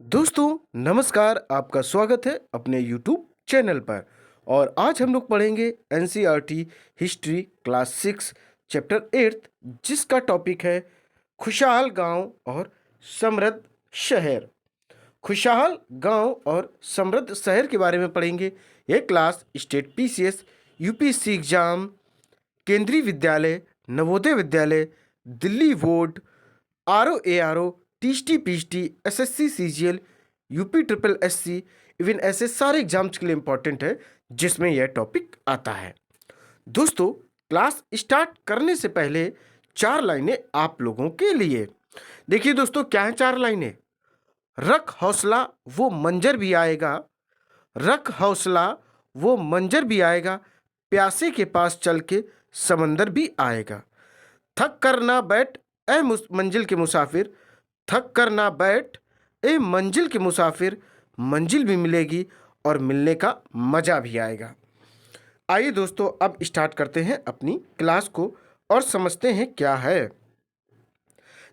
दोस्तों नमस्कार। आपका स्वागत है अपने YouTube चैनल पर। और आज हम लोग पढ़ेंगे एनसीईआरटी हिस्ट्री क्लास 6 चैप्टर 8 जिसका टॉपिक है खुशहाल गांव और समृद्ध शहर। खुशहाल गांव और समृद्ध शहर के बारे में पढ़ेंगे। यह class state PCS, UPSC exam, केंद्रीय विद्यालय, Navodaya Vidyalaya, Delhi board, RO TST PHT, SSC CGL, UP triple SC, even ऐसे सारे एग्जाम्स के लिए इंपॉर्टेंट है जिसमें यह टॉपिक आता है। दोस्तों क्लास स्टार्ट करने से पहले 4 लाइनें आप लोगों के लिए। देखिए दोस्तों, क्या है 4 लाइनें? रख हौसला वो मंजर भी आएगा, रख हौसला वो मंजर भी आएगा, प्यासे के पास चल के समंदर भी आएगा। थक कर ना बैठ ए मंजिल के मुसाफिर, थक कर ना बैठ ए मंजिल के मुसाफिर, मंजिल भी मिलेगी और मिलने का मजा भी आएगा। आइए दोस्तों अब स्टार्ट करते हैं अपनी क्लास को और समझते हैं क्या है।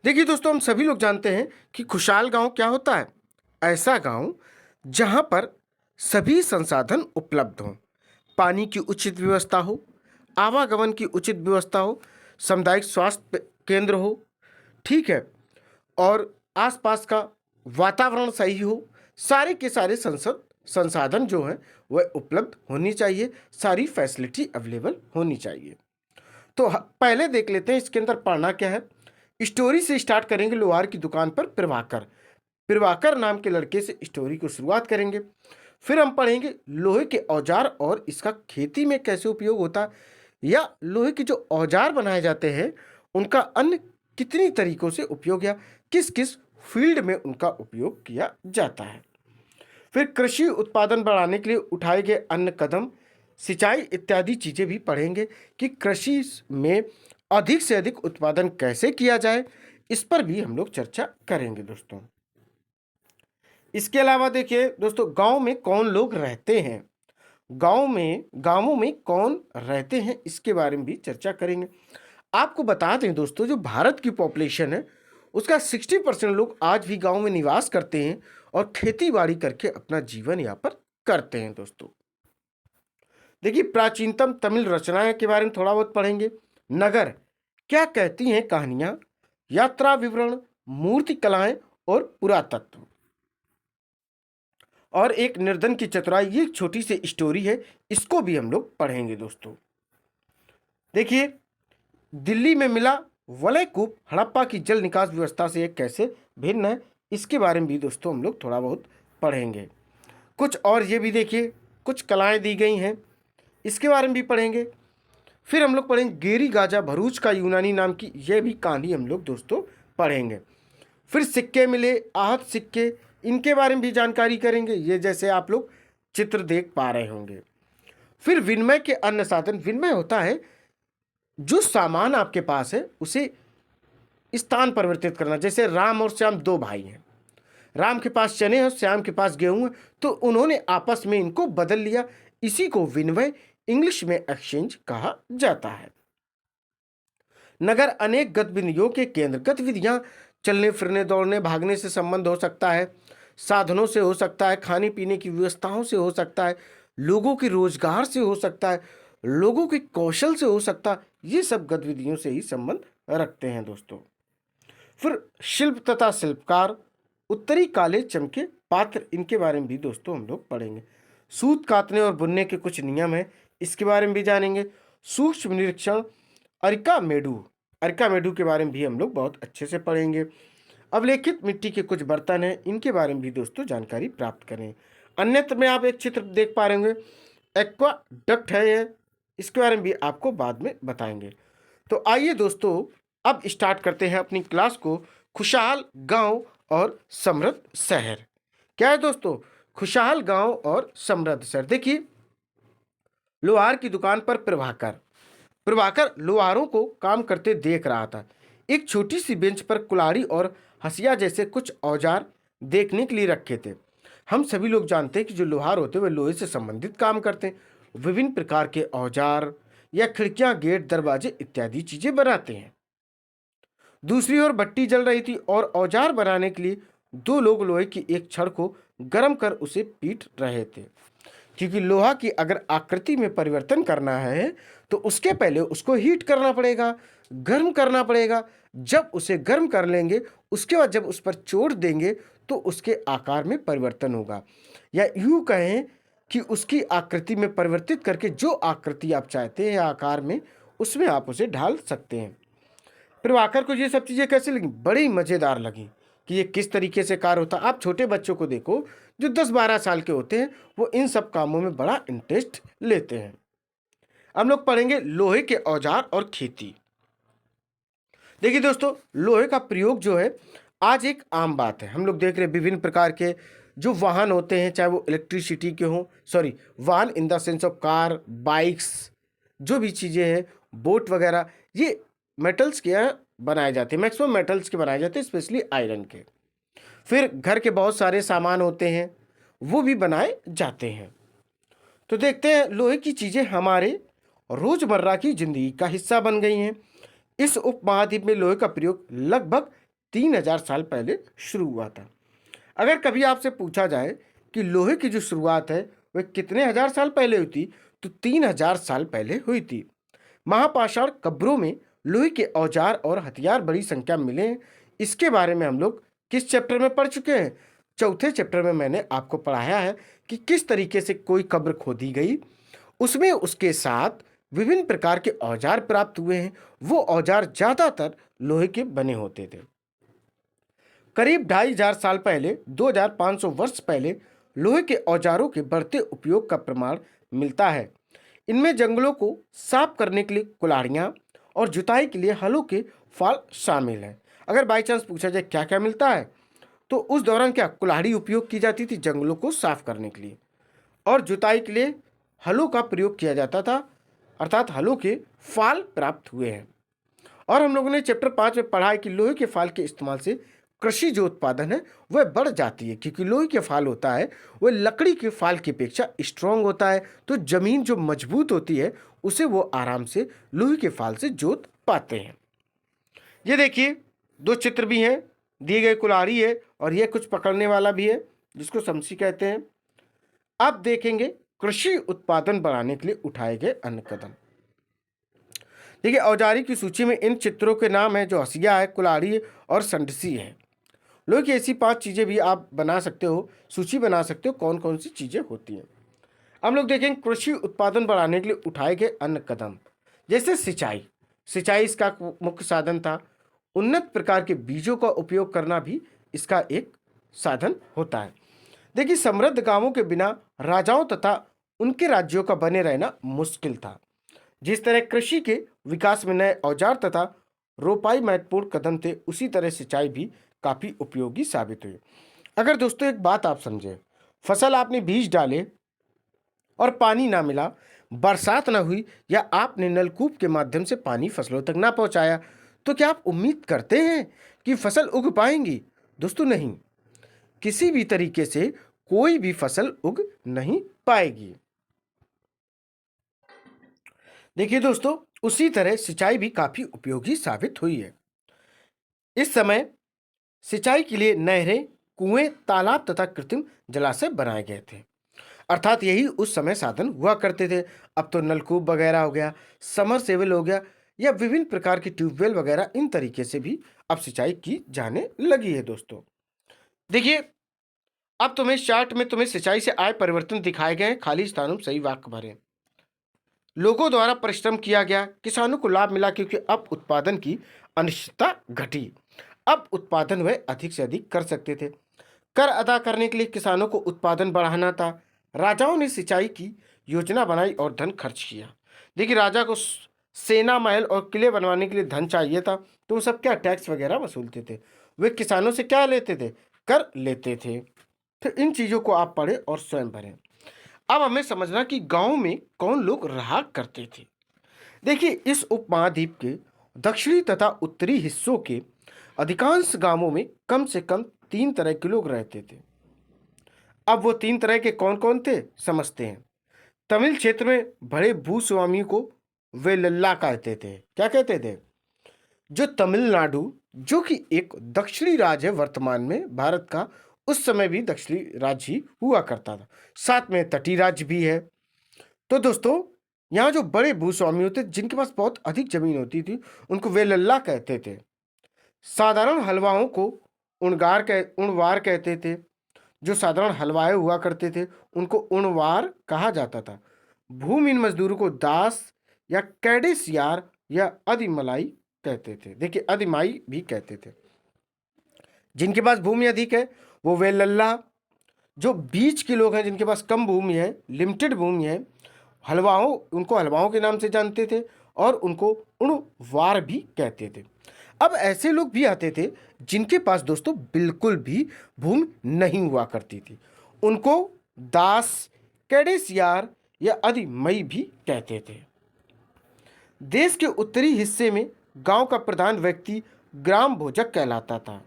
देखिए दोस्तों, हम सभी लोग जानते हैं कि खुशहाल गांव क्या होता है। ऐसा गांव जहां पर सभी संसाधन उपलब्ध हों, पानी की उचित व्यवस्था हो, आवागमन की उचित व्यवस्था हो, सामुदायिक स्वास्थ्य केंद्र हो, ठीक है, और आसपास का वातावरण सही हो, सारे के सारे संसाधन जो हैं वह उपलब्ध होनी चाहिए, सारी फैसिलिटी अवेलेबल होनी चाहिए। तो पहले देख लेते हैं इसके अंदर पढ़ना क्या है। स्टोरी से स्टार्ट करेंगे। लोहार की दुकान पर प्रभाकर, प्रभाकर नाम के लड़के से स्टोरी को शुरुआत करेंगे। फिर हम पढ़ेंगे लोहे के औजार और इसका खेती में कैसे उपयोग होता है, या लोहे के जो औजार बनाए जाते हैं उनका अन्य कितनी तरीकों से उपयोग या किस किस फील्ड में उनका उपयोग किया जाता है। फिर कृषि उत्पादन बढ़ाने के लिए उठाए गए अन्य कदम, सिंचाई इत्यादि चीज़ें भी पढ़ेंगे कि कृषि में अधिक से अधिक उत्पादन कैसे किया जाए, इस पर भी हम लोग चर्चा करेंगे दोस्तों। इसके अलावा देखिए दोस्तों, गांव में कौन लोग रहते हैं, गांवों में कौन रहते हैं, इसके बारे में भी चर्चा करेंगे। आपको बता दें दोस्तों, जो भारत की पॉपुलेशन है उसका 60% लोग आज भी गांव में निवास करते हैं और खेती बाड़ी करके अपना जीवन यापन करते हैं दोस्तों। देखिए, प्राचीनतम तमिल रचनाएं के बारे में थोड़ा बहुत पढ़ेंगे। नगर क्या कहती हैं कहानियां, यात्रा विवरण, मूर्ति कलाएं और पुरातत्व, और एक निर्धन की चतुराई, ये एक छोटी सी स्टोरी है, इसको भी हम लोग पढ़ेंगे दोस्तों। देखिए, दिल्ली में मिला वलय कूप हड़प्पा की जल निकास व्यवस्था से एक कैसे भिन्न है, इसके बारे में भी दोस्तों हम लोग थोड़ा बहुत पढ़ेंगे। कुछ और ये भी देखिए, कुछ कलाएं दी गई हैं, इसके बारे में भी पढ़ेंगे। फिर हम लोग पढ़ेंगे गेरी गाजा भरूच का यूनानी नाम की यह भी कहानी हम लोग दोस्तों पढ़ेंगे। फिर सिक्के मिले, आहत सिक्के, इनके बारे में भी जानकारी करेंगे, ये जैसे आप लोग चित्र देख पा रहे होंगे। फिर विनिमय के अन्य साधन, विनिमय होता है जो सामान आपके पास है उसे स्थान परिवर्तित करना। जैसे राम और श्याम 2 भाई हैं, राम के पास चने और श्याम के पास गेहूं है, तो उन्होंने आपस में इनको बदल लिया, इसी को विनिमय इंग्लिश में एक्सचेंज कहा जाता है। नगर अनेक गतिविधियों के केंद्र, गतिविधियां चलने फिरने दौड़ने भागने से संबंध हो सकता है, साधनों से हो सकता है, खाने पीने की व्यवस्थाओं से हो सकता है, लोगों के रोजगार से हो सकता है, लोगों के कौशल से हो सकता है, ये सब गतिविधियों से ही संबंध रखते हैं दोस्तों। फिर शिल्प तथा शिल्पकार, उत्तरी काले चमके पात्र, इनके बारे में भी दोस्तों हम लोग पढ़ेंगे। सूत कातने और बुनने के कुछ नियम हैं, इसके बारे में भी जानेंगे। सूक्ष्म निरीक्षण, अरिका मेढू के बारे में भी हम लोग बहुत अच्छे से पढ़ेंगे। अवलेखित मिट्टी के कुछ बर्तन हैं, इनके बारे में भी दोस्तों जानकारी प्राप्त करें। अन्यत्र में आप एक चित्र देख पा रहे होंगे, एक्वाडक्ट है ये, इसके बारे में भी आपको बाद में बताएंगे। तो आइए दोस्तों अब स्टार्ट करते हैं अपनी क्लास को। खुशहाल गांव और समृद्ध शहर क्या है दोस्तों? खुशहाल गांव और समृद्ध शहर। देखिए, लोहार की दुकान पर प्रभाकर लोहारों को काम करते देख रहा था। एक छोटी सी बेंच पर कुल्हाड़ी और हसिया जैसे कुछ औजार देखने के लिए रखे थे। हम सभी लोग जानते हैं कि जो लोहार होते हैं वे लोहे से संबंधित काम करते हैं, विभिन्न प्रकार के औजार या खिड़कियां, गेट, दरवाजे इत्यादि चीजें बनाते हैं। दूसरी ओर भट्टी जल रही थी और औजार बनाने के लिए दो लोग लोहे की एक छड़ को गर्म कर उसे पीट रहे थे, क्योंकि लोहा की अगर आकृति में परिवर्तन करना है तो उसके पहले उसको हीट करना पड़ेगा, गर्म करना पड़ेगा। जब उसे गर्म कर लेंगे, उसके बाद जब उस पर चोट देंगे तो उसके आकार में परिवर्तन होगा, या यूं कहें कि उसकी आकृति में परिवर्तित करके जो आकृति आप चाहते हैं आकार में, उसमें आप उसे ढाल सकते हैं। फिर आकर को ये सब चीज़ें कैसे लगी? बड़ी मज़ेदार लगी कि ये किस तरीके से कार्य होता है। आप छोटे बच्चों को देखो जो 10-12 साल के होते हैं, वो इन सब कामों में बड़ा इंटरेस्ट लेते हैं। हम लोग पढ़ेंगे लोहे के औजार और खेती। देखिए दोस्तों, लोहे का प्रयोग जो है आज एक आम बात है। हम लोग देख रहे हैं विभिन्न प्रकार के जो वाहन होते हैं, चाहे वो इलेक्ट्रिसिटी के हों, सॉरी वाहन इन the sense of car, bikes, जो भी चीज़ें हैं, बोट वगैरह, ये मेटल्स के यहाँ बनाए जाते हैं। मैक्सिमम मेटल्स के बनाए जाते हैं, स्पेशली आयरन के। फिर घर के बहुत सारे सामान होते हैं, वो भी बनाए जाते हैं। तो देखते हैं, लोहे की चीज़ें हमारे रोज़मर्रा की ज़िंदगी का हिस्सा बन गई हैं। इस उपमहाद्वीप में लोहे का प्रयोग लगभग 3000 साल पहले शुरू हुआ था। अगर कभी आपसे पूछा जाए कि लोहे की जो शुरुआत है वह कितने हजार साल पहले हुई थी, तो 3000 साल पहले हुई थी। महापाषाण कब्रों में लोहे के औजार और हथियार बड़ी संख्या में मिले हैं। इसके बारे में हम लोग किस चैप्टर में पढ़ चुके हैं? चौथे चैप्टर में मैंने आपको पढ़ाया है कि किस तरीके से कोई कब्र खोदी गई, उसमें उसके साथ विभिन्न प्रकार के औजार प्राप्त हुए हैं। वो औजार ज्यादातर लोहे के बने होते थे। करीब 2500 साल पहले, 2500 वर्ष पहले, लोहे के औजारों के बढ़ते उपयोग का प्रमाण मिलता है। इनमें जंगलों को साफ करने के लिए कुल्हाड़ियाँ और जुताई के लिए हलों के फाल शामिल हैं। अगर बाई चांस पूछा जाए क्या क्या मिलता है, तो उस दौरान क्या कुल्हाड़ी उपयोग की जाती थी जंगलों को साफ करने के लिए, और जुताई के लिए हलों का प्रयोग किया जाता था, अर्थात हलों के फाल प्राप्त हुए हैं। और हम लोगों ने चैप्टर 5 में पढ़ा है कि लोहे के फाल के इस्तेमाल से कृषि जो उत्पादन है वह बढ़ जाती है, क्योंकि लोहे के फाल होता है वह लकड़ी के फाल की अपेक्षा स्ट्रांग होता है, तो जमीन जो मजबूत होती है उसे वो आराम से लोहे के फाल से जोत पाते हैं। ये देखिए, दो चित्र भी हैं, दिए गए कुल्हाड़ी है और यह कुछ पकड़ने वाला भी है जिसको समसी कहते हैं। अब देखेंगे कृषि उत्पादन बढ़ाने के लिए उठाए गए अन्य कदम। देखिए, औजारी की सूची में इन चित्रों के नाम है जो हसिया है, कुल्हाड़ी और संडसी है। लोहे की ऐसी 5 चीज़ें भी आप बना सकते हो, सूची बना सकते हो कौन कौन सी चीज़ें होती हैं। हम लोग देखेंगे कृषि उत्पादन बढ़ाने के लिए उठाए गए अन्य कदम, जैसे सिंचाई। सिंचाई इसका मुख्य साधन था। उन्नत प्रकार के बीजों का उपयोग करना भी इसका एक साधन होता है। देखिए, समृद्ध गांवों के बिना राजाओं तथा उनके राज्यों का बने रहना मुश्किल था। जिस तरह कृषि के विकास में नए औजार तथा रोपाई महत्वपूर्ण कदम थे, उसी तरह सिंचाई भी काफी उपयोगी साबित हुई। अगर दोस्तों एक बात आप समझे, फसल आपने बीज डाले और पानी ना मिला, बरसात ना हुई, या आपने नलकूप के माध्यम से पानी फसलों तक ना पहुंचाया, तो क्या आप उम्मीद करते हैं कि फसल उग पाएंगी? दोस्तों नहीं, किसी भी तरीके से कोई भी फसल उग नहीं पाएगी। देखिए दोस्तों, उसी तरह सिंचाई भी काफी उपयोगी साबित हुई है। इस समय सिंचाई के लिए नहरें, कुएं, तालाब तथा कृत्रिम जलाशय बनाए गए थे, अर्थात यही उस समय साधन हुआ करते थे। अब तो नलकूप वगैरह हो गया, समरसेबल हो गया, या विभिन्न प्रकार के ट्यूबवेल वगैरह, इन तरीके से भी अब सिंचाई की जाने लगी है। दोस्तों देखिए, अब तुम्हें चार्ट में तुम्हें सिंचाई से आए परिवर्तन दिखाए गए हैं। खाली स्थानों में सही वाक्य भरें। लोगों द्वारा परिश्रम किया गया, किसानों को लाभ मिला क्योंकि अब उत्पादन की अनिश्चितता घटी। अब उत्पादन वे अधिक से अधिक कर सकते थे। कर अदा करने के लिए किसानों को उत्पादन बढ़ाना था। राजाओं ने सिंचाई की योजना बनाई और धन खर्च किया। देखिए, राजा को सेना, महल और किले बनवाने के लिए धन चाहिए था, तो वो सब क्या टैक्स वगैरह वसूलते थे। वे किसानों से क्या लेते थे? कर लेते थे। फिर इन चीज़ों को आप पढ़ें और स्वयं भरें। अब हमें समझना कि गांव में कौन लोग रहा करते थे। देखिए, इस उपमहाद्वीप के दक्षिणी तथा उत्तरी हिस्सों के अधिकांश गांवों में कम से कम 3 तरह के लोग रहते थे। अब वो 3 तरह के कौन कौन थे समझते हैं। तमिल क्षेत्र में बड़े भूस्वामी को वे लल्ला कहते थे। क्या कहते थे? जो तमिलनाडु, जो कि एक दक्षिणी राज्य है वर्तमान में भारत का, उस समय भी दक्षिणी राज्य ही हुआ करता था। साथ में तटीय राज्य भी है। तो दोस्तों, यहाँ जो बड़े भूस्वामी होते जिनके पास बहुत अधिक जमीन होती थी, उनको वेलल्ला कहते थे। साधारण हलवाओं को उणवार कहते थे। जो साधारण हलवाए हुआ करते थे उनको उणवार कहा जाता था। भूमिहीन मजदूरों को दास या कैडेसियार या अधिमलाई कहते थे। देखिए, अधिमाई भी कहते थे। जिनके पास भूमि अधिक है वो वेलल्ला। जो बीच के लोग हैं, जिनके पास कम भूमि है, लिमिटेड भूमि है, उनको हलवाओं के नाम से जानते थे और उनको उणवार भी कहते थे। अब ऐसे लोग भी आते थे जिनके पास दोस्तों बिल्कुल भी भूमि नहीं हुआ करती थी, उनको दास, कैडेसियार या अधिमई भी कहते थे। देश के उत्तरी हिस्से में गांव का प्रधान व्यक्ति ग्राम भोजक कहलाता था।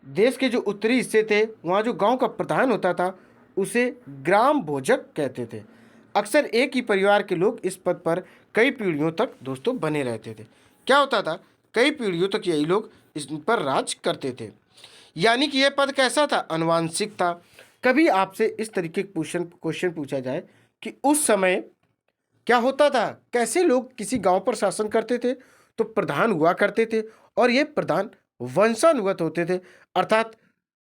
देश के जो उत्तरी हिस्से थे वहाँ जो गांव का प्रधान होता था उसे ग्राम भोजक कहते थे। अक्सर एक ही परिवार के लोग इस पद पर कई पीढ़ियों तक दोस्तों बने रहते थे। क्या होता था, कई पीढ़ियों तक यही लोग इस पर राज करते थे। यानी कि यह पद कैसा था, अनुवांशिक था। कभी आपसे इस तरीके का क्वेश्चन पूछा जाए कि उस समय क्या होता था, कैसे लोग किसी गांव पर शासन करते थे, तो प्रधान हुआ करते थे और ये प्रधान वंशानुगत होते थे। अर्थात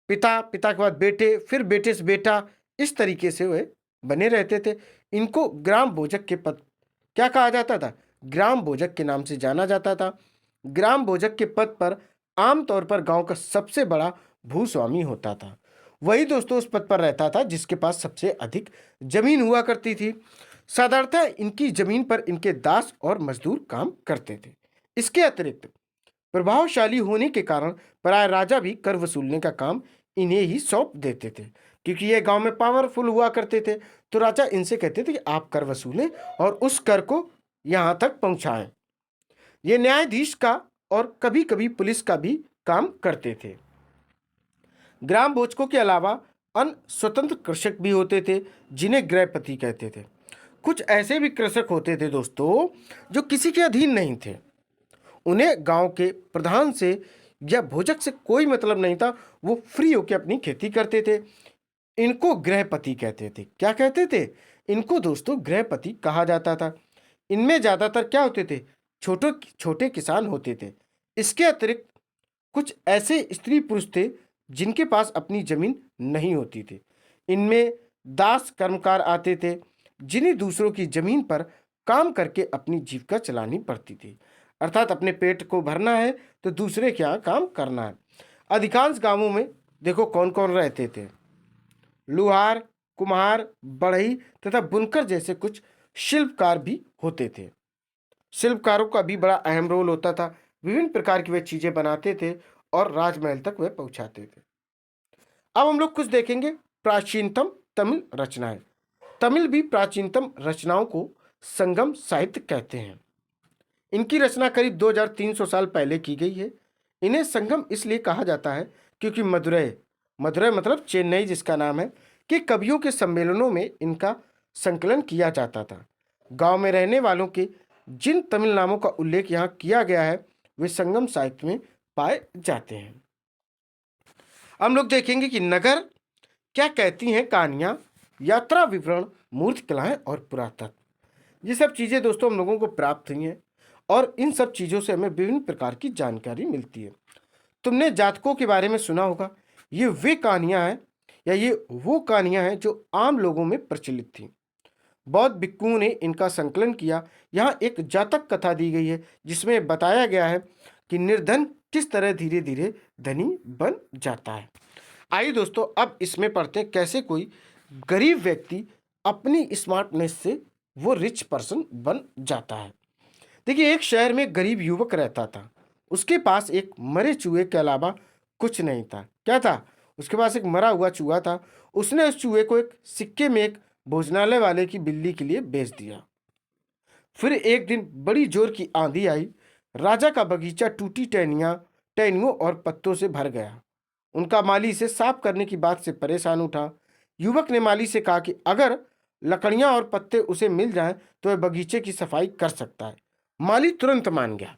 पिता, पिता के बाद बेटे, फिर बेटे से बेटा, इस तरीके से वे बने रहते थे। इनको ग्राम भोजक के पद क्या कहा जाता था, ग्राम भोजक के नाम से जाना जाता था। ग्राम भोजक के पद पर आमतौर पर गांव का सबसे बड़ा भूस्वामी होता था। वही दोस्तों उस पद पर रहता था जिसके पास सबसे अधिक जमीन हुआ करती थी। साधारणतः इनकी जमीन पर इनके दास और मजदूर काम करते थे। इसके अतिरिक्त प्रभावशाली होने के कारण प्राय राजा भी कर वसूलने का काम इन्हें ही सौंप देते थे, क्योंकि ये गांव में पावरफुल हुआ करते थे। तो राजा इनसे कहते थे कि आप कर वसूलें और उस कर को यहाँ तक पहुँचाएं। ये न्यायाधीश का और कभी कभी पुलिस का भी काम करते थे। ग्राम भोजकों के अलावा अन्य स्वतंत्र कृषक भी होते थे जिन्हें गृहपति कहते थे। कुछ ऐसे भी कृषक होते थे दोस्तों जो किसी के अधीन नहीं थे। उन्हें गांव के प्रधान से या भोजक से कोई मतलब नहीं था, वो फ्री होकर अपनी खेती करते थे। इनको गृहपति कहते थे। क्या कहते थे, इनको दोस्तों गृहपति कहा जाता था। इनमें ज्यादातर क्या होते थे, छोटे छोटे किसान होते थे। इसके अतिरिक्त कुछ ऐसे स्त्री पुरुष थे जिनके पास अपनी जमीन नहीं होती थी। इनमें दास कर्मकार आते थे जिन्हें दूसरों की जमीन पर काम करके अपनी जीविका चलानी पड़ती थी। अर्थात अपने पेट को भरना है तो दूसरे के यहाँ काम करना है। अधिकांश गांवों में देखो कौन कौन रहते थे, लुहार, कुम्हार, बढ़ई तथा बुनकर जैसे कुछ शिल्पकार भी होते थे। शिल्पकारों का भी बड़ा अहम रोल होता था। विभिन्न प्रकार की वे चीजें बनाते थे और राजमहल तक वे पहुंचाते थे। अब हम लोग कुछ देखेंगे प्राचीनतम तमिल रचनाएं। तमिल भी प्राचीनतम रचनाओं को संगम साहित्य कहते हैं। इनकी रचना करीब 2300 साल पहले की गई है। इन्हें संगम इसलिए कहा जाता है क्योंकि मदुरै, मदुरै मतलब चेन्नई जिसका नाम है, कि कवियों के सम्मेलनों में इनका संकलन किया जाता था। गांव में रहने वालों के जिन तमिल नामों का उल्लेख यहाँ किया गया है वे संगम साहित्य में पाए जाते हैं। हम लोग देखेंगे कि नगर क्या कहती हैं कहानियां, यात्रा विवरण, मूर्ति कलाएं और पुरातत्व। ये सब चीजें दोस्तों हम लोगों को प्राप्त हुई हैं और इन सब चीजों से हमें विभिन्न प्रकार की जानकारी मिलती है। तुमने जातकों के बारे में सुना होगा। ये वे कहानियां हैं या ये वो कहानियां हैं जो आम लोगों में प्रचलित थी। बौद्ध भिक्षुओं ने इनका संकलन किया। यहाँ एक जातक कथा दी गई है जिसमें बताया गया है कि निर्धन किस तरह धीरे धीरे धनी बन जाता है। आइए दोस्तों अब इसमें पढ़ते हैं कैसे कोई गरीब व्यक्ति अपनी स्मार्टनेस से वो रिच पर्सन बन जाता है। देखिए, एक शहर में गरीब युवक रहता था। उसके पास एक मरे चूहे के अलावा कुछ नहीं था। क्या था, उसके पास एक मरा हुआ चूहा था। उसने उस चूहे को एक सिक्के में एक भोजनालय वाले की बिल्ली के लिए बेच दिया। फिर एक दिन बड़ी जोर की आंधी आई। राजा का बगीचा टूटी टहनियों और पत्तों से भर गया। उनका माली इसे साफ करने की बात से परेशान उठा। युवक ने माली से कहा कि अगर लकड़ियां और पत्ते उसे मिल जाएं तो वह बगीचे की सफाई कर सकता है। माली तुरंत मान गया।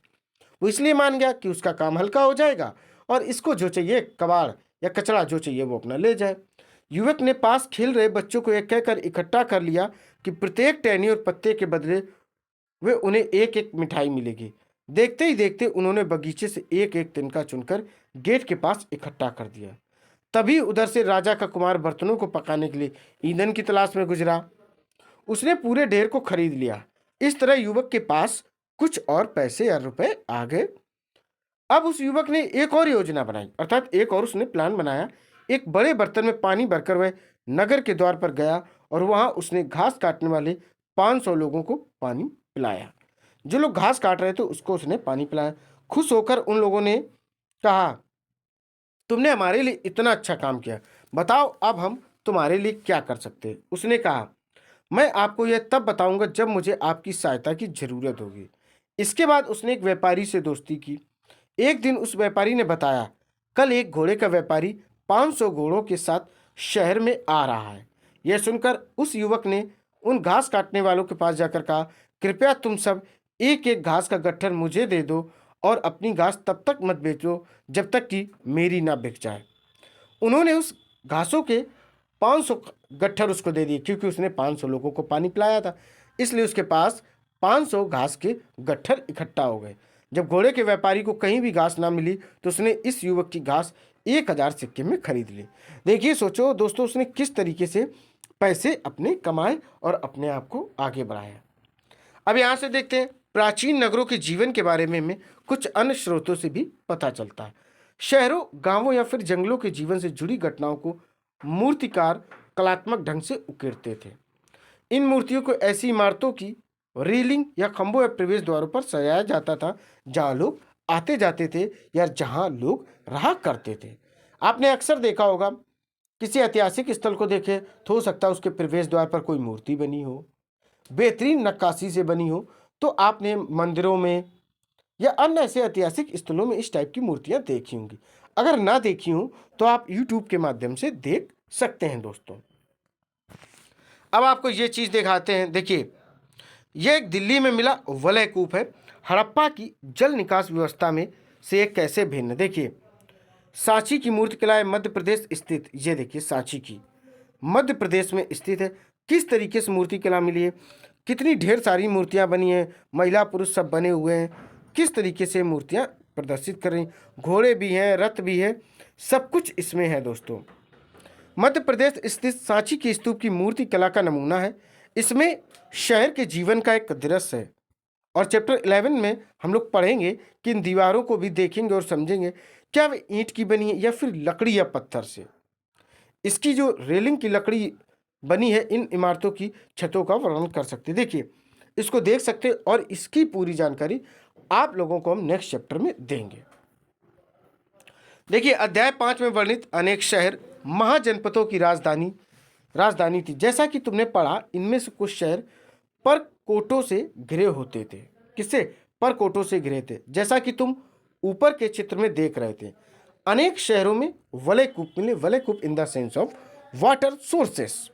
वो इसलिए मान गया कि उसका काम हल्का हो जाएगा और इसको जो चाहिए कबाड़ या कचरा जो चाहिए वो अपना ले जाए। युवक ने पास खेल रहे बच्चों को एक कहकर इकट्ठा कर लिया कि प्रत्येक टहनी और पत्ते के बदले वे उन्हें एक एक मिठाई मिलेगी। देखते ही देखते उन्होंने बगीचे से एक एक तिनका चुनकर गेट के पास इकट्ठा कर दिया। तभी उधर से राजा का कुमार बर्तनों को पकाने के लिए ईंधन की तलाश में गुजरा। उसने पूरे ढेर को खरीद लिया। इस तरह युवक के पास कुछ और पैसे या रुपए आ गए। अब उस युवक ने एक और योजना बनाई, अर्थात एक और उसने प्लान बनाया। एक बड़े बर्तन में पानी भरकर वह नगर के द्वार पर गया और वहां उसने घास काटने वाले 500 लोगों को पानी पिलाया। जो लोग घास काट रहे थे उसको उसने पानी पिलाया। खुश होकर उन लोगों ने कहा, तुमने हमारे लिए इतना अच्छा काम किया, बताओ अब हम तुम्हारे लिए क्या कर सकते हैं। उसने कहा, मैं आपको यह तब बताऊंगा जब मुझे आपकी सहायता की जरूरत होगी। इसके बाद उसने एक व्यापारी से दोस्ती की। एक दिन उस व्यापारी ने बताया, कल एक घोड़े का व्यापारी 500 घोड़ों के साथ शहर में आ रहा है। यह सुनकर उस युवक ने उन घास काटने वालों के पास जाकर कहा, कृपया तुम सब एक एक घास का गट्ठर मुझे दे दो और अपनी घास तब तक मत बेचो जब तक कि मेरी ना बिक जाए। उन्होंने उस घासों के 500 गट्ठर उसको दे दिए, क्योंकि उसने 500 लोगों को पानी पिलाया था, इसलिए उसके पास 500 घास के गट्ठर इकट्ठा हो गए। जब घोड़े के व्यापारी को कहीं भी घास ना मिली तो उसने इस युवक की घास 1000 सिक्के में खरीद ली। देखिए, सोचो दोस्तों, उसने किस तरीके से पैसे अपने कमाए और अपने आप को आगे बढ़ाया। अब यहाँ से देखते हैं प्राचीन नगरों के जीवन के बारे में हमें कुछ अन्य स्रोतों से भी पता चलता है। शहरों, गांवों या फिर जंगलों के जीवन से जुड़ी घटनाओं को मूर्तिकार कलात्मक ढंग से उकेरते थे। इन मूर्तियों को ऐसी इमारतों की रेलिंग या खंभों या प्रवेश द्वारों पर सजाया जाता था जहां लोग आते जाते थे या जहां लोग रहा करते थे। आपने अक्सर देखा होगा, किसी ऐतिहासिक स्थल को देखें तो हो सकता है उसके प्रवेश द्वार पर कोई मूर्ति बनी हो, बेहतरीन नक्काशी से बनी हो। तो आपने मंदिरों में या अन्य ऐसे ऐतिहासिक स्थलों में इस टाइप की मूर्तियां देखी होंगी। अगर ना देखी हो तो आप YouTube के माध्यम से देख सकते हैं दोस्तों। अब आपको ये चीज दिखाते हैं। देखिए, यह एक दिल्ली में मिला वलय कूप है। हड़प्पा की जल निकास व्यवस्था में से एक कैसे भिन्न। देखिए, सांची की मूर्ति कला है, मध्य प्रदेश स्थित। ये देखिए, सांची की मध्य प्रदेश में स्थित है। किस तरीके से मूर्ति कला मिली है, कितनी ढेर सारी मूर्तियां बनी हैं, महिला पुरुष सब बने हुए हैं, किस तरीके से मूर्तियां प्रदर्शित कर रही, घोड़े भी हैं, रथ भी है, सब कुछ इसमें है दोस्तों। मध्य प्रदेश स्थित सांची की स्तूप की मूर्ति कला का नमूना है। इसमें शहर के जीवन का एक दृश्य है और चैप्टर 11 में हम लोग पढ़ेंगे कि इन दीवारों को भी देखेंगे और समझेंगे क्या वे ईंट की बनी है या फिर लकड़ी या पत्थर से। इसकी जो रेलिंग की लकड़ी बनी है इन इमारतों की छतों का वर्णन कर सकते। देखिए, इसको देख सकते और इसकी पूरी जानकारी आप लोगों को हम नेक्स्ट चैप्टर में देंगे। देखिए, अध्याय 5 में वर्णित अनेक शहर महाजनपदों की राजधानी थी। जैसा कि तुमने पढ़ा, इनमें से कुछ शहर परकोटों से घिरे होते थे। किससे? परकोटों से घिरे थे, जैसा कि तुम ऊपर के चित्र में देख रहे थे। अनेक शहरों में वलय कूप मिले। वलय कूप in the sense of water sources.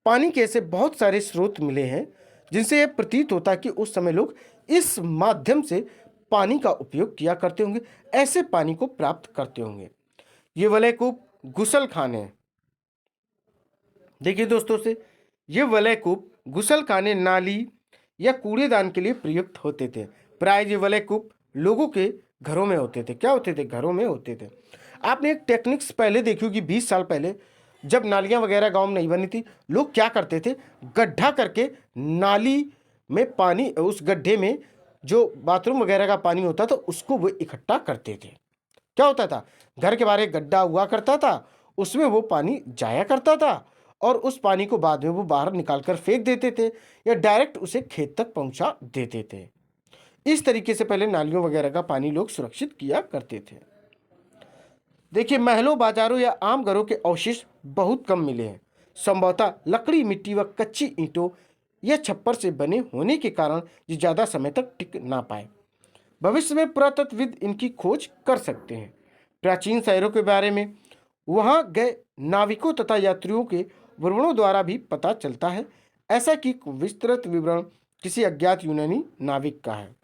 पानी के ऐसे बहुत सारे स्रोत मिले हैं जिनसे यह प्रतीत होता है कि उस समय लोग इस माध्यम से पानी का उपयोग किया करते होंगे, ऐसे पानी को प्राप्त करते होंगे। ये वलय कूप गुसल खाने, देखिए दोस्तों से, ये वलय कूप गुसल खाने, नाली या कूड़ेदान के लिए प्रयुक्त होते थे। प्राय ये वलय कूप लोगों के घरों में होते थे। क्या होते थे? घरों में होते थे। आपने एक टेक्निक्स पहले देखी होगी, 20 साल पहले जब नालियां वगैरह गांव में नहीं बनी थी, लोग क्या करते थे, गड्ढा करके नाली में पानी, उस गड्ढे में जो बाथरूम वगैरह का पानी होता था उसको वो इकट्ठा करते थे। क्या होता था, घर के बाहर एक गड्ढा हुआ करता था, उसमें वो पानी जाया करता था और उस पानी को बाद में वो बाहर निकाल कर फेंक देते थे या डायरेक्ट उसे खेत तक पहुंचा देते थे। इस तरीके से पहले नालियों वगैरह का पानी लोग सुरक्षित किया करते थे। देखिए, महलों, बाजारों या आम घरों के अवशेष बहुत कम मिले हैं। संभवतः लकड़ी, मिट्टी व कच्ची ईंटों या छप्पर से बने होने के कारण ये ज़्यादा समय तक टिक ना पाए। भविष्य में पुरातत्वविद इनकी खोज कर सकते हैं। प्राचीन शहरों के बारे में वहां गए नाविकों तथा यात्रियों के विवरणों द्वारा भी पता चलता है, ऐसा कि विस्तृत विवरण किसी अज्ञात यूनानी नाविक का है।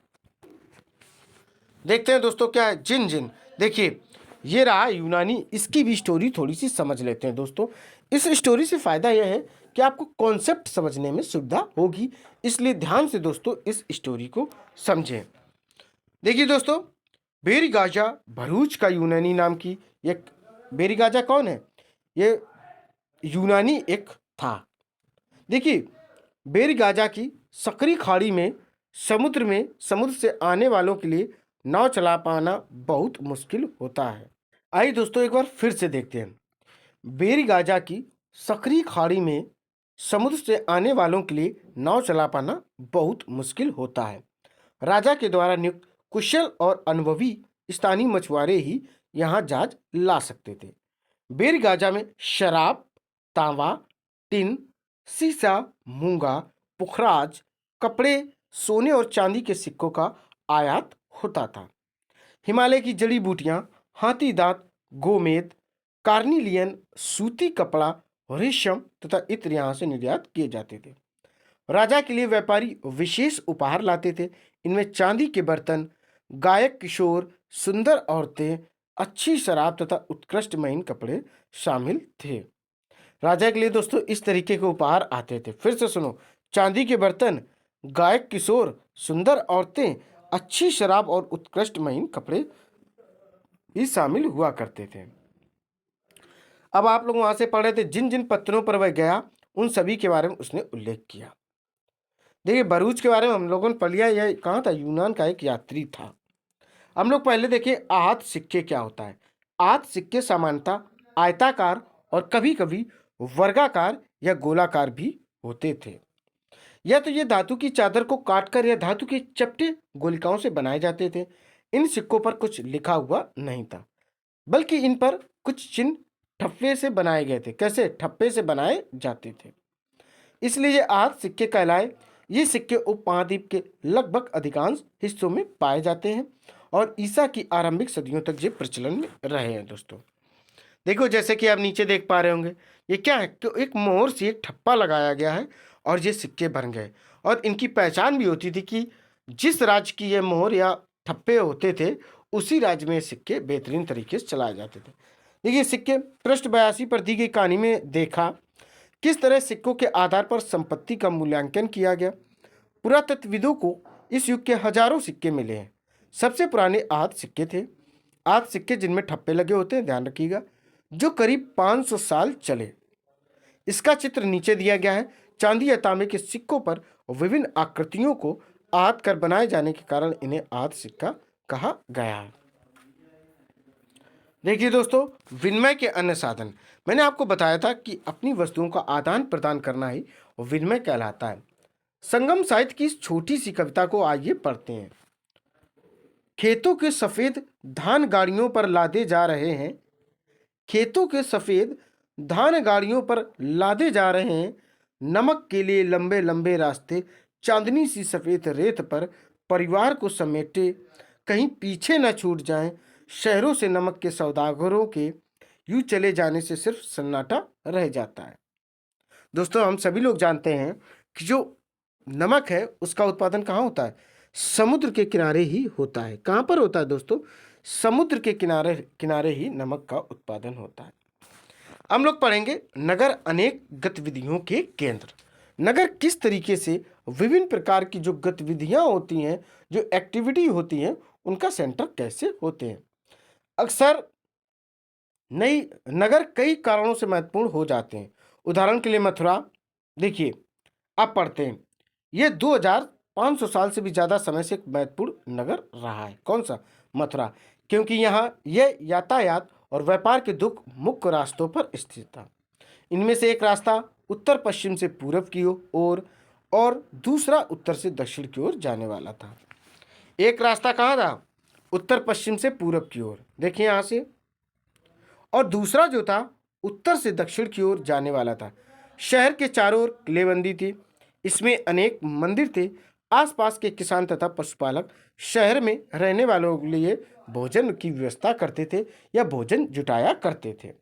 देखते हैं दोस्तों क्या है जिन जिन। देखिए ये रहा यूनानी, इसकी भी स्टोरी थोड़ी सी समझ लेते हैं दोस्तों। इस स्टोरी से फ़ायदा यह है कि आपको कॉन्सेप्ट समझने में सुविधा होगी, इसलिए ध्यान से दोस्तों इस स्टोरी को समझें। देखिए दोस्तों, बेरीगाजा भरूच का यूनानी नाम की एक, बेरीगाजा कौन है? ये यूनानी एक था। देखिए बेरीगाजा की सकरी खाड़ी में समुद्र से आने वालों के लिए नाव चला पाना बहुत मुश्किल होता है। आइए दोस्तों एक बार फिर से देखते हैं। बेरीगाजा की सकरी खाड़ी में समुद्र से आने वालों के लिए नाव चला पाना बहुत मुश्किल होता है। राजा के द्वारा नियुक्त कुशल और अनुभवी स्थानीय मछुआरे ही यहाँ जहाज ला सकते थे। बेरगाजा में शराब, तांबा, टिन, सीसा, मूंगा, पुखराज, कपड़े, सोने और चांदी के सिक्कों का आयात होता था। हिमालय की जड़ी बूटियां, हाथी दांत, गोमेद, कार्निलियन, सूती कपड़ा, रेशम तथा इत्र यहाँ से निर्यात किए जाते थे। राजा के लिए व्यापारी विशेष उपहार लाते थे। इनमें चांदी के बर्तन, गायक किशोर, सुंदर औरतें, अच्छी शराब तथा उत्कृष्ट महीन कपड़े शामिल थे। राजा के लिए दोस्तों इस तरीके के उपहार आते थे। फिर से सुनो, चांदी के बर्तन, गायक किशोर, सुंदर औरतें, अच्छी शराब और उत्कृष्ट महीन कपड़े भी शामिल हुआ करते थे। अब आप लोग वहां से पढ़ रहे थे, जिन जिन पत्थरों पर वह गया उन सभी के बारे में उसने उल्लेख किया। देखिए भरूच के बारे में हम लोगों ने पढ़ लिया, यह कहाँ था? यूनान का एक यात्री था। हम लोग पहले देखें आहत सिक्के क्या होता है। आहत सिक्के सामान्यतः आयताकार और कभी कभी वर्गाकार या गोलाकार भी होते थे। या तो ये धातु की चादर को काटकर या धातु के चपटे गोलिकाओं से बनाए जाते थे। इन सिक्कों पर कुछ लिखा हुआ नहीं था, बल्कि इन पर कुछ चिन्ह ठप्पे से बनाए गए थे। कैसे? ठप्पे से बनाए जाते थे, इसलिए ये आहत सिक्के कहलाए। ये सिक्के उपमहाद्वीप के लगभग अधिकांश हिस्सों में पाए जाते हैं और ईसा की आरंभिक सदियों तक ये प्रचलन में रहे हैं। दोस्तों देखो, जैसे कि आप नीचे देख पा रहे होंगे, ये क्या है कि एक मोहर से एक ठप्पा लगाया गया है और ये सिक्के बन गए। और इनकी पहचान भी होती थी कि जिस राज्य की ये मोहर या ठप्पे होते थे उसी राज्य में ये सिक्के बेहतरीन तरीके से चलाए जाते थे। देखिए सिक्के, पृष्ठ 82 पर दी गई कहानी में देखा किस तरह सिक्कों के आधार पर संपत्ति का मूल्यांकन किया गया। पुरातत्वविदों को इस युग के हजारों सिक्के मिले हैं। सबसे पुराने आहत सिक्के थे। आहत सिक्के जिनमें ठप्पे लगे होते हैं, ध्यान रखिएगा, जो करीब 500 साल चले। इसका चित्र नीचे दिया गया है। चांदी या तांबे के सिक्कों पर विभिन्न आकृतियों को आहत कर बनाए जाने के कारण इन्हें आहत सिक्का कहा गया है। देखिए दोस्तों, विनिमय के अन्य साधन, मैंने आपको बताया था कि अपनी वस्तुओं का आदान प्रदान करना ही विनिमय कहलाता है। संगम साहित्य की इस छोटी सी कविता को आइए पढ़ते हैं। खेतों के सफेद धान गाड़ियों पर लादे जा रहे हैं, खेतों के सफेद धान गाड़ियों पर लादे जा रहे हैं, नमक के लिए लंबे लंबे रास्ते, चांदनी सी सफेद रेत पर परिवार को समेटे, कहीं पीछे न छूट जाएं, शहरों से नमक के सौदागरों के यूं चले जाने से सिर्फ सन्नाटा रह जाता है। दोस्तों हम सभी लोग जानते हैं कि जो नमक है उसका उत्पादन कहाँ होता है? समुद्र के किनारे ही होता है। कहाँ पर होता है दोस्तों? समुद्र के किनारे किनारे ही नमक का उत्पादन होता है। हम लोग पढ़ेंगे नगर अनेक गतिविधियों के केंद्र। नगर किस तरीके से विभिन्न प्रकार की जो गतिविधियां होती हैं, जो एक्टिविटी होती हैं, उनका सेंटर कैसे होते हैं। अक्सर नई नगर कई कारणों से महत्वपूर्ण हो जाते हैं। उदाहरण के लिए मथुरा, देखिए आप पढ़ते हैं, यह 2500 साल से भी ज़्यादा समय से एक महत्वपूर्ण नगर रहा है। कौन सा? मथुरा, क्योंकि यहाँ यह यातायात और व्यापार के दो मुख्य रास्तों पर स्थित था। इनमें से एक रास्ता उत्तर पश्चिम से पूरब की ओर और दूसरा उत्तर से दक्षिण की ओर जाने वाला था। एक रास्ता कहाँ था? उत्तर पश्चिम से पूरब की ओर, देखिए यहाँ से, और दूसरा जो था उत्तर से दक्षिण की ओर जाने वाला था। शहर के चारों ओर किलेबंदी थी, इसमें अनेक मंदिर थे। आसपास के किसान तथा पशुपालक शहर में रहने वालों के लिए भोजन की व्यवस्था करते थे या भोजन जुटाया करते थे।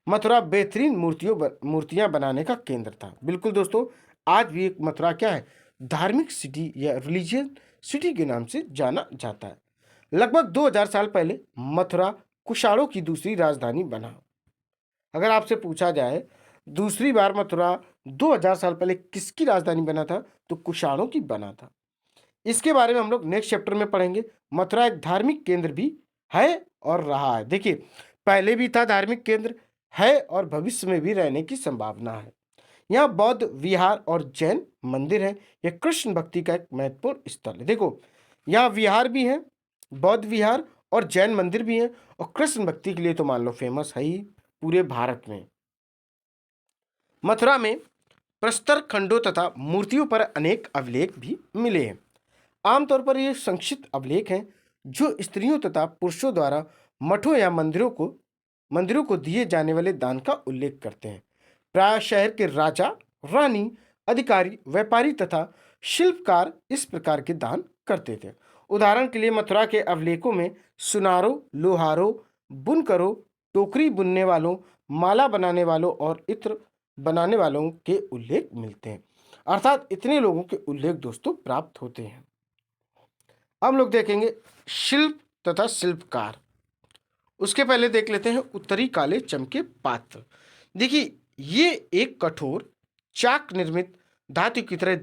मथुरा बेहतरीन मूर्तियां बनाने का केंद्र था। बिल्कुल दोस्तों, आज भी एक मथुरा क्या है? धार्मिक सिटी या रिलीजियस सिटी के नाम से जाना जाता है। लगभग 2000 साल पहले मथुरा कुषाणों की दूसरी राजधानी बना। अगर आपसे पूछा जाए दूसरी बार मथुरा 2000 साल पहले किसकी राजधानी बना था, तो कुषाणों की बना था। इसके बारे में हम लोग नेक्स्ट चैप्टर में पढ़ेंगे। मथुरा एक धार्मिक केंद्र भी है और रहा है। देखिए, पहले भी था धार्मिक केंद्र, है और भविष्य में भी रहने की संभावना है। यहाँ बौद्ध विहार और जैन मंदिर है। यह कृष्ण भक्ति का एक महत्वपूर्ण स्थल है। देखो, यहाँ विहार भी है, बौद्ध विहार और जैन मंदिर भी है, और कृष्ण भक्ति के लिए तो मान लो फेमस है ही पूरे भारत में। मथुरा में प्रस्तर खंडों तथा मूर्तियों पर अनेक अभिलेख भी मिले हैं। आमतौर पर ये संक्षिप्त अभिलेख हैं जो स्त्रियों तथा पुरुषों द्वारा मठों या मंदिरों को दिए जाने वाले दान का उल्लेख करते हैं। प्राय शहर के राजा, रानी, अधिकारी, व्यापारी तथा शिल्पकार इस प्रकार के दान करते थे। उदाहरण के लिए मथुरा के अभिलेखों में सुनारों, लोहारों, बुनकरों, टोकरी बुनने वालों, माला बनाने वालों और इत्र बनाने वालों के उल्लेख मिलते हैं। अर्थात इतने लोगों के उल्लेख दोस्तों प्राप्त होते हैं। हम लोग देखेंगे शिल्प तथा शिल्पकार। उसके पहले देख लेते हैं उत्तरी काले चमके पात्र। देखिए, ये एक कठोर चाक निर्मित धातु की तरह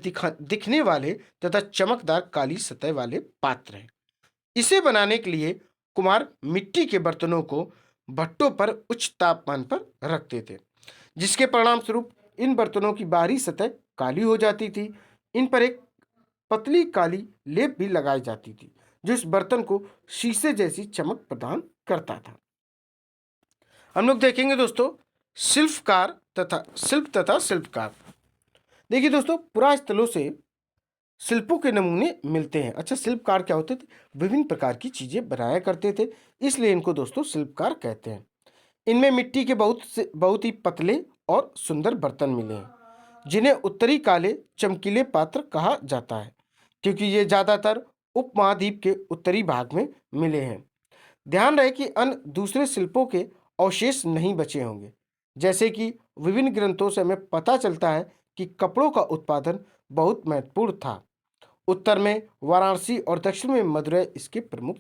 दिखने वाले तथा चमकदार काली सतह वाले पात्र हैं। इसे बनाने के लिए कुम्हार मिट्टी के बर्तनों को भट्टों पर उच्च तापमान पर रखते थे, जिसके परिणाम स्वरूप इन बर्तनों की बाहरी सतह काली हो जाती थी। इन पर एक पतली काली लेप भी लगाई जाती थी जो इस बर्तन को शीशे जैसी चमक प्रदान करता था। हम लोग देखेंगे दोस्तों शिल्प तथा शिल्पकार। देखिए दोस्तों, पुरास्थलों से शिल्पों के नमूने मिलते हैं। अच्छा, शिल्पकार क्या होते थे? विभिन्न प्रकार की चीजें बनाया करते थे, इसलिए इनको दोस्तों शिल्पकार कहते हैं। इनमें मिट्टी के बहुत ही पतले और सुंदर बर्तन मिले हैं जिन्हें उत्तरी काले चमकीले पात्र कहा जाता है, क्योंकि ये ज्यादातर उपमहाद्वीप के उत्तरी भाग में मिले हैं। ध्यान रहे कि अन्य दूसरे शिल्पों के अवशेष नहीं बचे होंगे। जैसे कि विभिन्न ग्रंथों से हमें पता चलता है कि कपड़ों का उत्पादन बहुत महत्वपूर्ण था। उत्तर में वाराणसी और दक्षिण में मदुरै इसके प्रमुख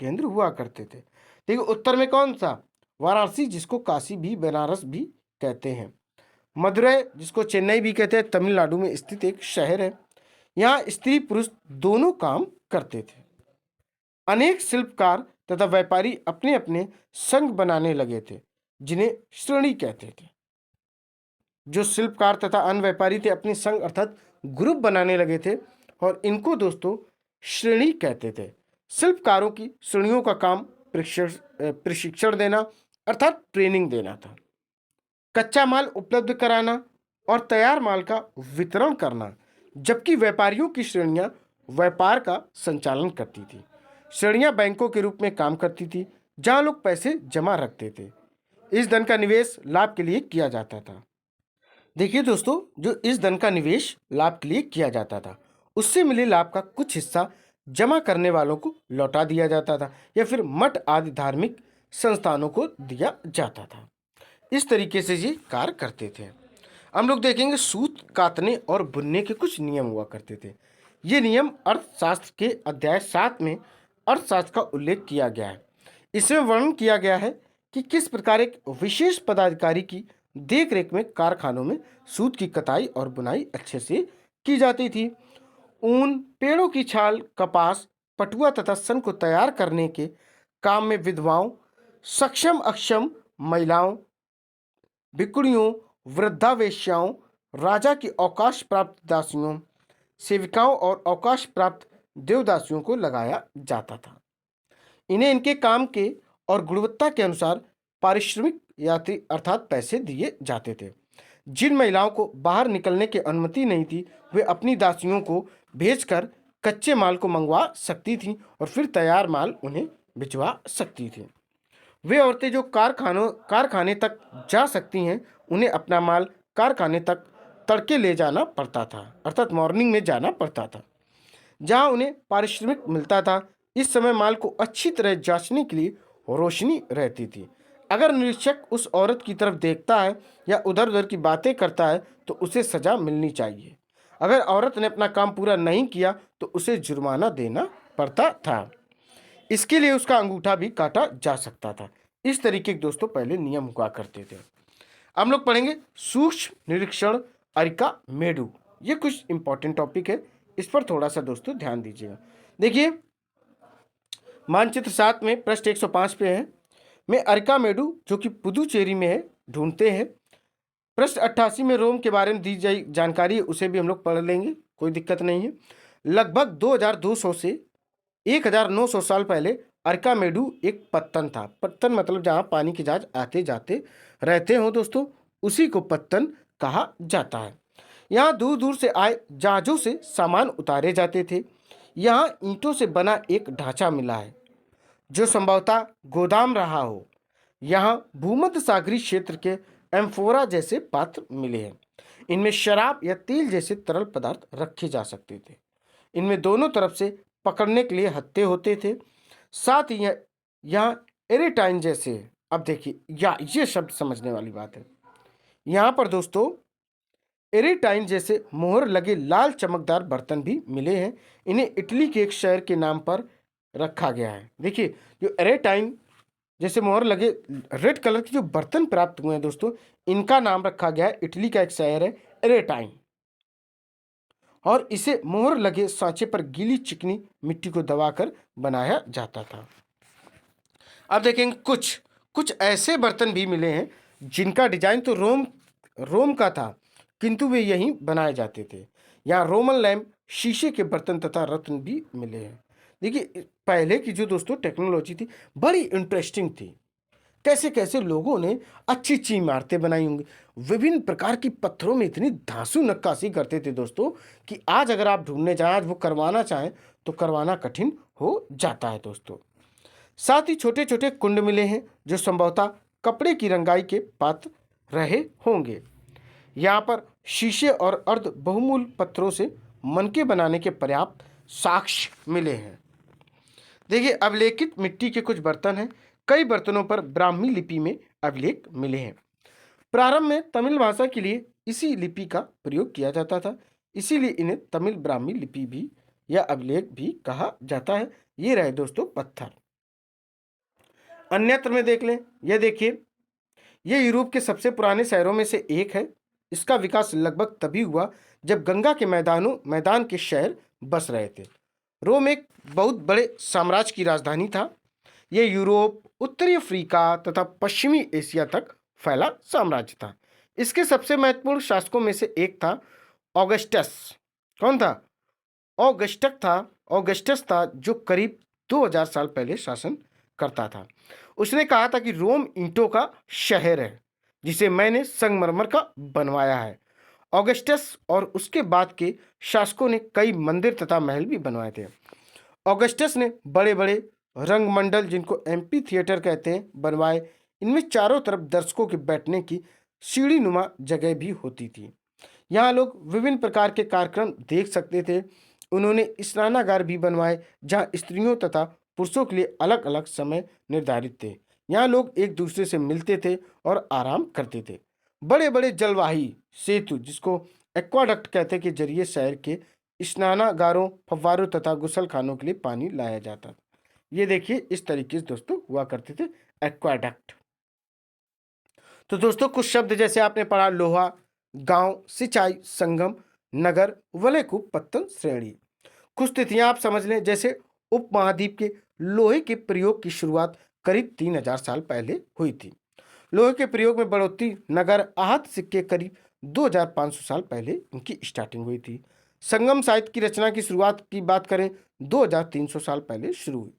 केंद्र हुआ करते थे। देखिए, उत्तर में कौन सा? वाराणसी, जिसको काशी भी, बनारस भी कहते हैं। मदुरै, जिसको चेन्नई भी कहते हैं, तमिलनाडु में स्थित एक शहर है। यहाँ स्त्री पुरुष दोनों काम करते थे। अनेक शिल्पकार तथा व्यापारी अपने अपने संघ बनाने लगे थे जिन्हें श्रेणी कहते थे। जो शिल्पकार तथा अन्य व्यापारी थे अपने संघ अर्थात ग्रुप बनाने लगे थे और इनको दोस्तों श्रेणी कहते थे। शिल्पकारों की श्रेणियों का काम प्रशिक्षण देना अर्थात ट्रेनिंग देना था, कच्चा माल उपलब्ध कराना और तैयार माल का वितरण करना, जबकि व्यापारियों की श्रेणियां व्यापार का संचालन करती थी। श्रेणियां बैंकों के रूप में काम करती थी जहां लोग पैसे जमा रखते थे। इस धन का निवेश लाभ के लिए किया जाता था। देखिए दोस्तों, जो इस धन का निवेश लाभ के लिए किया जाता था, उससे मिले लाभ का कुछ हिस्सा जमा करने वालों को लौटा दिया जाता था या फिर मठ आदि धार्मिक संस्थानों को दिया जाता था। इस तरीके से ये कार्य करते थे। हम लोग देखेंगे सूत कातने और बुनने के कुछ नियम हुआ करते थे। ये नियम अर्थशास्त्र के अध्याय 7 में अर्थशास्त्र का उल्लेख किया गया है। इसमें वर्णन किया गया है कि किस प्रकार एक विशेष पदाधिकारी की देखरेख में कारखानों में सूत की कताई और बुनाई अच्छे से की जाती थी। ऊन, पेड़ों की छाल, कपास, पटुआ तथा सन को तैयार करने के काम में विधवाओं, सक्षम अक्षम महिलाओं, भिखुड़ियों, वृद्धावेश्याओं, राजा की अवकाश प्राप्त दासियों, सेविकाओं और अवकाश प्राप्त देवदासियों को लगाया जाता था। इन्हें इनके काम के और गुणवत्ता के अनुसार पारिश्रमिक यात्री अर्थात पैसे दिए जाते थे। जिन महिलाओं को बाहर निकलने की अनुमति नहीं थी, वे अपनी दासियों को भेजकर कच्चे माल को मंगवा सकती थीं और फिर तैयार माल उन्हें भिजवा सकती थीं। वे औरतें जो कारखाने तक जा सकती हैं, उन्हें अपना माल कारखाने तक तड़के ले जाना पड़ता था, अर्थात मॉर्निंग में जाना पड़ता था, जहां उन्हें पारिश्रमिक मिलता था। इस समय माल को अच्छी तरह जांचने के लिए रोशनी रहती थी। अगर निरीक्षक उस औरत की तरफ देखता है या उधर उधर की बातें करता है तो उसे सजा मिलनी चाहिए। अगर औरत ने अपना काम पूरा नहीं किया तो उसे जुर्माना देना पड़ता था। इसके लिए उसका अंगूठा भी काटा जा सकता था। इस तरीके के दोस्तों पहले नियम हुआ करते थे। हम लोग पढ़ेंगे सूक्ष्म निरीक्षण अरिका मेडू। ये कुछ इंपॉर्टेंट टॉपिक है, इस पर थोड़ा सा दोस्तों ध्यान दीजिएगा। देखिए मानचित्र 7 में पृष्ठ 105 पे है, में अरिका मेडू जो कि पुदुचेरी में है ढूंढते हैं। पृष्ठ 88 में रोम के बारे में दी गई जानकारी है, उसे भी हम लोग पढ़ लेंगे, कोई दिक्कत नहीं है। लगभग 2200 से 1900 साल पहले अर्कामेडू एक पत्तन था। पत्तन मतलब जहाँ पानी के जहाज आते जाते रहते हो दोस्तों, उसी को पत्तन कहा जाता है। यहाँ दूर दूर से आए जहाज़ों से सामान उतारे जाते थे। यहाँ ईंटों से बना एक ढांचा मिला है जो संभवतः गोदाम रहा हो। यहाँ भूमध्य सागरीय क्षेत्र के एम्फोरा जैसे पात्र मिले हैं। इनमें शराब या तेल जैसे तरल पदार्थ रखे जा सकते थे। इनमें दोनों तरफ से पकड़ने के लिए हत्थे होते थे। साथ ही यहाँ एरेटाइन जैसे, अब देखिए या ये शब्द समझने वाली बात है, यहाँ पर दोस्तों एरेटाइन जैसे मोहर लगे लाल चमकदार बर्तन भी मिले हैं। इन्हें इटली के एक शहर के नाम पर रखा गया है। देखिए जो एरेटाइन जैसे मोहर लगे रेड कलर के जो बर्तन प्राप्त हुए हैं दोस्तों, इनका नाम रखा गया है, इटली का एक शहर है एरेटाइन, और इसे मोहर लगे सांचे पर गीली चिकनी मिट्टी को दबाकर बनाया जाता था। अब देखेंगे कुछ ऐसे बर्तन भी मिले हैं जिनका डिजाइन तो रोम का था, किंतु वे यहीं बनाए जाते थे। यहाँ रोमन लैम्प, शीशे के बर्तन तथा रत्न भी मिले हैं। देखिए पहले की जो दोस्तों टेक्नोलॉजी थी बड़ी इंटरेस्टिंग थी। कैसे कैसे लोगों ने अच्छी अच्छी इमारतें बनाई होंगी। विभिन्न प्रकार की पत्थरों में इतनी धांसू नक्काशी करते थे दोस्तों कि आज अगर आप ढूंढने जाएं, आज वो करवाना चाहें तो करवाना कठिन हो जाता है दोस्तों। साथ ही छोटे छोटे कुंड मिले हैं जो संभवतः कपड़े की रंगाई के पात्र रहे होंगे। यहाँ पर शीशे और अर्ध बहुमूल्य पत्थरों से मनके बनाने के पर्याप्त साक्ष्य मिले हैं। देखिए अभिलेखित मिट्टी के कुछ बर्तन हैं। कई बर्तनों पर ब्राह्मी लिपि में अभिलेख मिले हैं। प्रारंभ में तमिल भाषा के लिए इसी लिपि का प्रयोग किया जाता था, इसीलिए इन्हें तमिल ब्राह्मी लिपि भी या अभिलेख भी कहा जाता है। ये रहे दोस्तों पत्थर। अन्यत्र में देख लें, यह देखिए यह यूरोप के सबसे पुराने शहरों में से एक है। इसका विकास लगभग तभी हुआ जब गंगा के मैदान के शहर बस रहे थे। रोम एक बहुत बड़े साम्राज्य की राजधानी था। यह यूरोप, उत्तरी अफ्रीका तथा पश्चिमी एशिया तक फैला साम्राज्य था। इसके सबसे महत्वपूर्ण शासकों में से एक था ऑगस्टस। कौन था? ऑगस्टस था जो करीब 2000 साल पहले शासन करता था। उसने कहा था कि रोम ईंटों का शहर है जिसे मैंने संगमरमर का बनवाया है। ऑगस्टस और उसके बाद के शासकों ने कई मंदिर तथा महल भी बनवाए थे। ऑगस्टस ने बड़े बड़े रंगमंडल, जिनको एम्पी थिएटर कहते हैं, बनवाए। इनमें चारों तरफ दर्शकों के बैठने की सीढ़ी नुमा जगह भी होती थी। यहाँ लोग विभिन्न प्रकार के कार्यक्रम देख सकते थे। उन्होंने स्नानागार भी बनवाए जहाँ स्त्रियों तथा पुरुषों के लिए अलग अलग समय निर्धारित थे। यहाँ लोग एक दूसरे से मिलते थे और आराम करते थे। बड़े बड़े जलवाही सेतु, जिसको एक्वाडक्ट कहते के जरिए शहर के स्नानागारों, फव्वारों तथा गुसलखानों के लिए पानी लाया जाता था। ये देखिए इस तरीके से दोस्तों हुआ करते थे एक्वाडक्ट। तो दोस्तों कुछ शब्द जैसे आपने पढ़ा, लोहा, गांव, सिंचाई, संगम, नगर, वलयकूप, पत्तन, श्रेणी। कुछ तिथियां आप समझ लें, जैसे उपमहाद्वीप के लोहे के प्रयोग की शुरुआत करीब 3000 साल पहले हुई थी। लोहे के प्रयोग में बढ़ोतरी नगर आहत सिक्के करीब 2500 साल पहले इनकी स्टार्टिंग हुई थी। संगम साहित्य की रचना की शुरुआत की बात करें 2300 साल पहले शुरू हुई।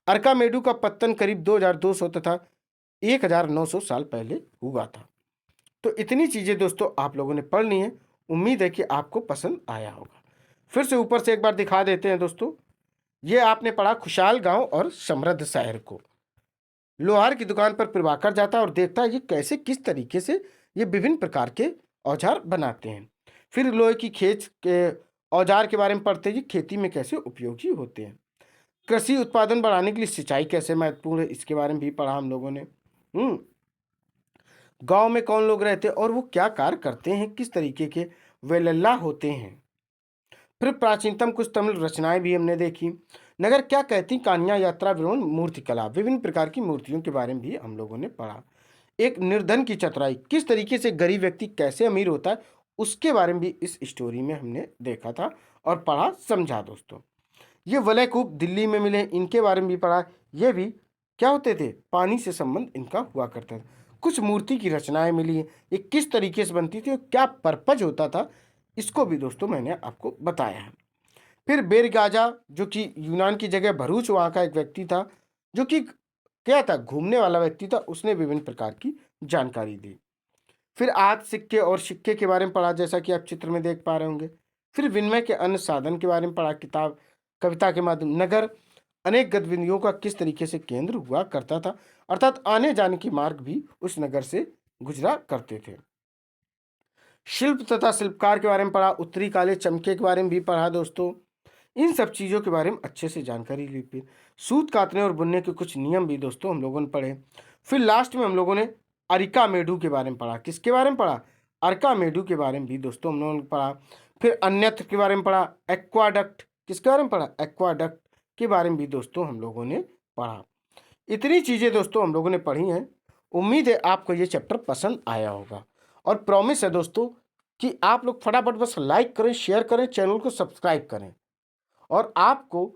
अर्कामेडू का पत्तन करीब 2200 तथा 1900 साल पहले हुआ था। तो इतनी चीज़ें दोस्तों आप लोगों ने पढ़ ली हैं। उम्मीद है कि आपको पसंद आया होगा। फिर से ऊपर से एक बार दिखा देते हैं दोस्तों। ये आपने पढ़ा खुशहाल गांव और समृद्ध शहर को। लोहार की दुकान पर प्रभाकर जाता है और देखता है ये कैसे किस तरीके से ये विभिन्न प्रकार के औजार बनाते हैं। फिर लोहे की खेत के औजार के बारे में पढ़ते हैं, खेती में कैसे उपयोगी होते हैं। कृषि उत्पादन बढ़ाने के लिए सिंचाई कैसे महत्वपूर्ण है, इसके बारे में भी पढ़ा हम लोगों ने। गांव में कौन लोग रहते हैं और वो क्या कार्य करते हैं, किस तरीके के वेलल्ला होते हैं। फिर प्राचीनतम कुछ तमिल रचनाएं भी हमने देखी। नगर क्या कहती कहानियां, यात्रा विवरण, मूर्तिकला, विभिन्न प्रकार की मूर्तियों के बारे में भी हम लोगों ने पढ़ा। एक निर्धन की चतुराई, किस तरीके से गरीब व्यक्ति कैसे अमीर होता है उसके बारे में भी इस स्टोरी में हमने देखा था और पढ़ा, समझा दोस्तों। ये वलय कूप दिल्ली में मिले, इनके बारे में भी पढ़ा। ये भी क्या होते थे, पानी से संबंध इनका हुआ करता था। कुछ मूर्ति की रचनाएं मिली हैं, ये किस तरीके से बनती थी और क्या पर्पज होता था, इसको भी दोस्तों मैंने आपको बताया है। फिर बेरगाजा, जो कि यूनान की जगह भरूच, वहाँ का एक व्यक्ति था जो कि क्या था, घूमने वाला व्यक्ति था, उसने विभिन्न प्रकार की जानकारी दी। फिर आज सिक्के और सिक्के के बारे में पढ़ा, जैसा कि आप चित्र में देख पा रहे होंगे। फिर विनिमय के अन्य साधन के बारे में पढ़ा, किताब कविता के माध्यम। नगर अनेक गतिविधियों का किस तरीके से केंद्र हुआ करता था, अर्थात आने जाने की मार्ग भी उस नगर से गुजरा करते थे। शिल्प तथा शिल्पकार के बारे में पढ़ा, उत्तरी काले चमके के बारे में भी पढ़ा दोस्तों। इन सब चीज़ों के बारे में अच्छे से जानकारी ली। फिर सूत कातने और बुनने के कुछ नियम भी दोस्तों हम लोगों ने पढ़े। फिर लास्ट में हम लोगों ने अरिका मेढू के बारे में पढ़ा। किसके बारे में पढ़ा, अरका मेढू के बारे में भी दोस्तों हम लोगों ने पढ़ा। फिर अन्यत्र के बारे में पढ़ा, एक्वाडक्ट, किसके बारे में पढ़ा, एक्वाडक्ट के बारे में भी दोस्तों हम लोगों ने पढ़ा। इतनी चीज़ें दोस्तों हम लोगों ने पढ़ी हैं। उम्मीद है आपको ये चैप्टर पसंद आया होगा और प्रॉमिस है दोस्तों कि आप लोग फटाफट बस लाइक करें, शेयर करें, चैनल को सब्सक्राइब करें। और आपको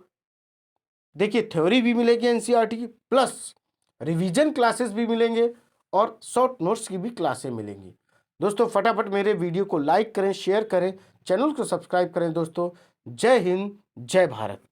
देखिए थ्योरी भी मिलेगी एनसीईआरटी की, प्लस रिवीजन क्लासेस भी मिलेंगे और शॉर्ट नोट्स की भी क्लासें मिलेंगी। दोस्तों फटाफट मेरे वीडियो को लाइक करें, शेयर करें, चैनल को सब्सक्राइब करें दोस्तों। जय हिंद, जय भारत।